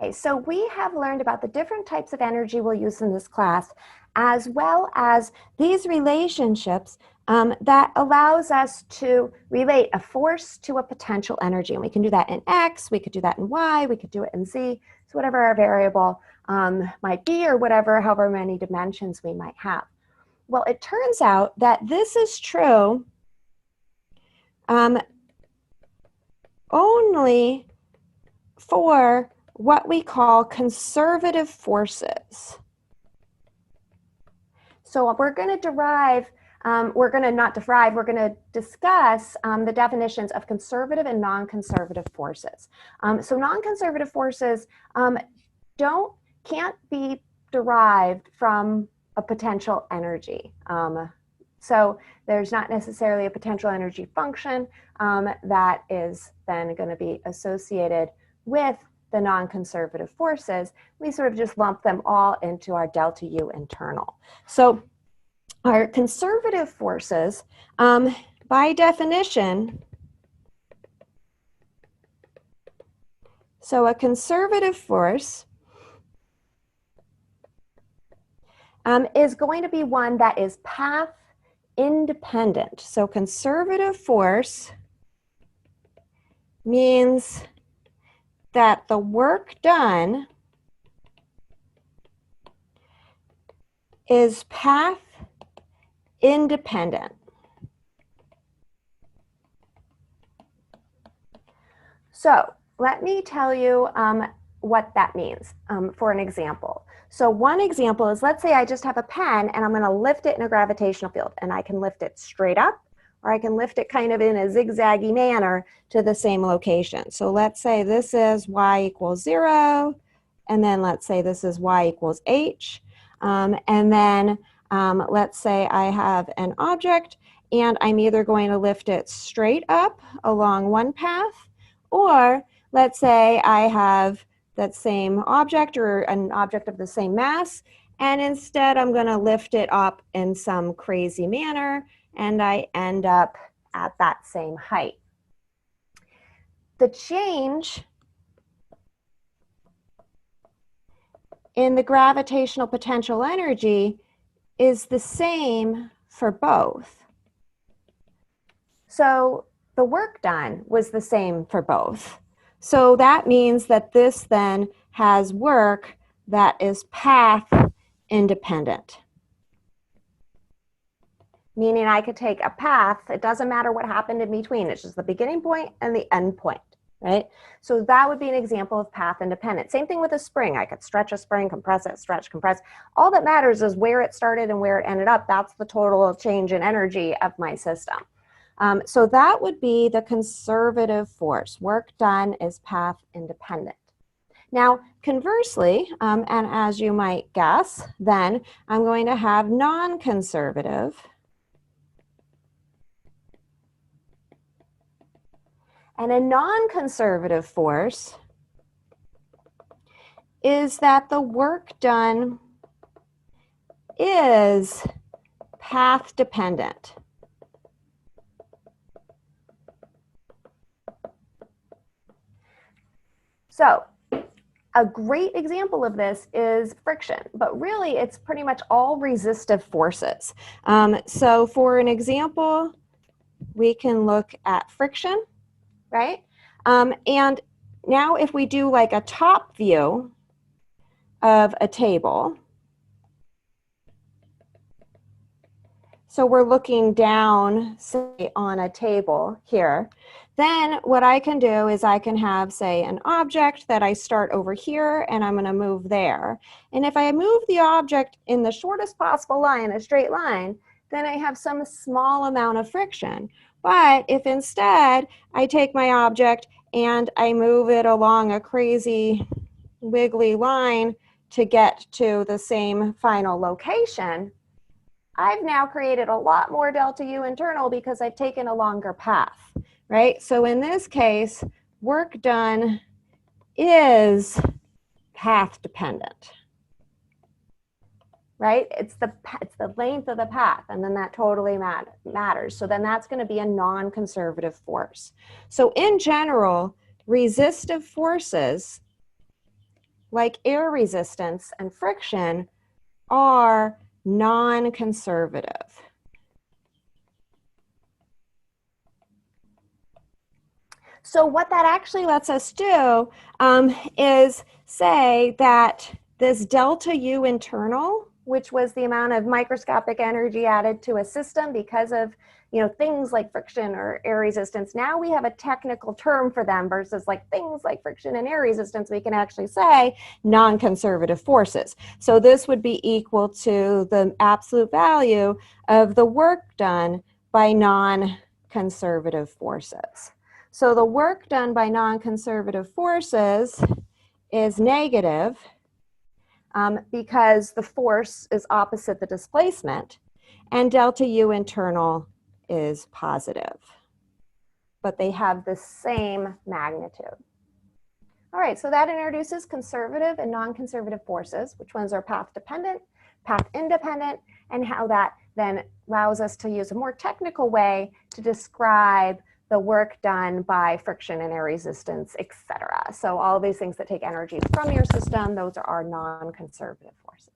Okay, so we have learned about the different types of energy we'll use in this class, as well as these relationships that allows us to relate a force to a potential energy. And we can do that in X, we could do that in Y, we could do it in Z, so whatever our variable might be, or however many dimensions we might have. Well, it turns out that this is true only for what we call conservative forces. So we're going to we're going to discuss the definitions of conservative and non-conservative forces. So non-conservative forces can't be derived from a potential energy. So there's not necessarily a potential energy function that is then going to be associated with the non-conservative forces. We sort of just lump them all into our delta U internal. So our conservative forces, by definition, so a conservative force is going to be one that is path independent. So conservative force means that the work done is path independent. So let me tell you what that means for an example. So one example is, let's say I just have a pen and I'm going to lift it in a gravitational field, and I can lift it straight up, or I can lift it kind of in a zigzaggy manner to the same location. So let's say this is y equals 0, and then let's say this is y equals h, and then let's say I have an object and I'm either going to lift it straight up along one path, or let's say I have that same object or an object of the same mass, and instead I'm going to lift it up in some crazy manner, and I end up at that same height. The change in the gravitational potential energy is the same for both. So the work done was the same for both. So that means that this then has work that is path independent. Meaning I could take a path, it doesn't matter what happened in between, it's just the beginning point and the end point, right? So that would be an example of path independent. Same thing with a spring. I could stretch a spring, compress it, stretch, compress. All that matters is where it started and where it ended up. That's the total change in energy of my system. So that would be the conservative force. Work done is path independent. Now, conversely, and as you might guess, then I'm going to have non-conservative. And a non-conservative force is that the work done is path dependent. So a great example of this is friction, but really it's pretty much all resistive forces. So for an example, we can look at friction, right? And now if we do like a top view of a table, so we're looking down, say, on a table here, then what I can do is I can have, say, an object that I start over here and I'm going to move there. And if I move the object in the shortest possible line, a straight line, then I have some small amount of friction. But if instead I take my object and I move it along a crazy wiggly line to get to the same final location, I've now created a lot more delta U internal because I've taken a longer path, right? So in this case, work done is path dependent, right? It's the length of the path, and then that totally matters. So then that's going to be a non-conservative force. So in general, resistive forces like air resistance and friction, are non-conservative. So what that actually lets us do is say that this delta U internal, which was the amount of microscopic energy added to a system because of things like friction or air resistance, now we have a technical term for them versus like things like friction and air resistance. We can actually say non-conservative forces. So this would be equal to the absolute value of the work done by non-conservative forces. So the work done by non-conservative forces is negative because the force is opposite the displacement, and delta U internal is positive. But they have the same magnitude. All right, so that introduces conservative and non-conservative forces, which ones are path dependent, path independent, and how that then allows us to use a more technical way to describe the work done by friction and air resistance, etc. So all of these things that take energy from your system, those are our non-conservative forces.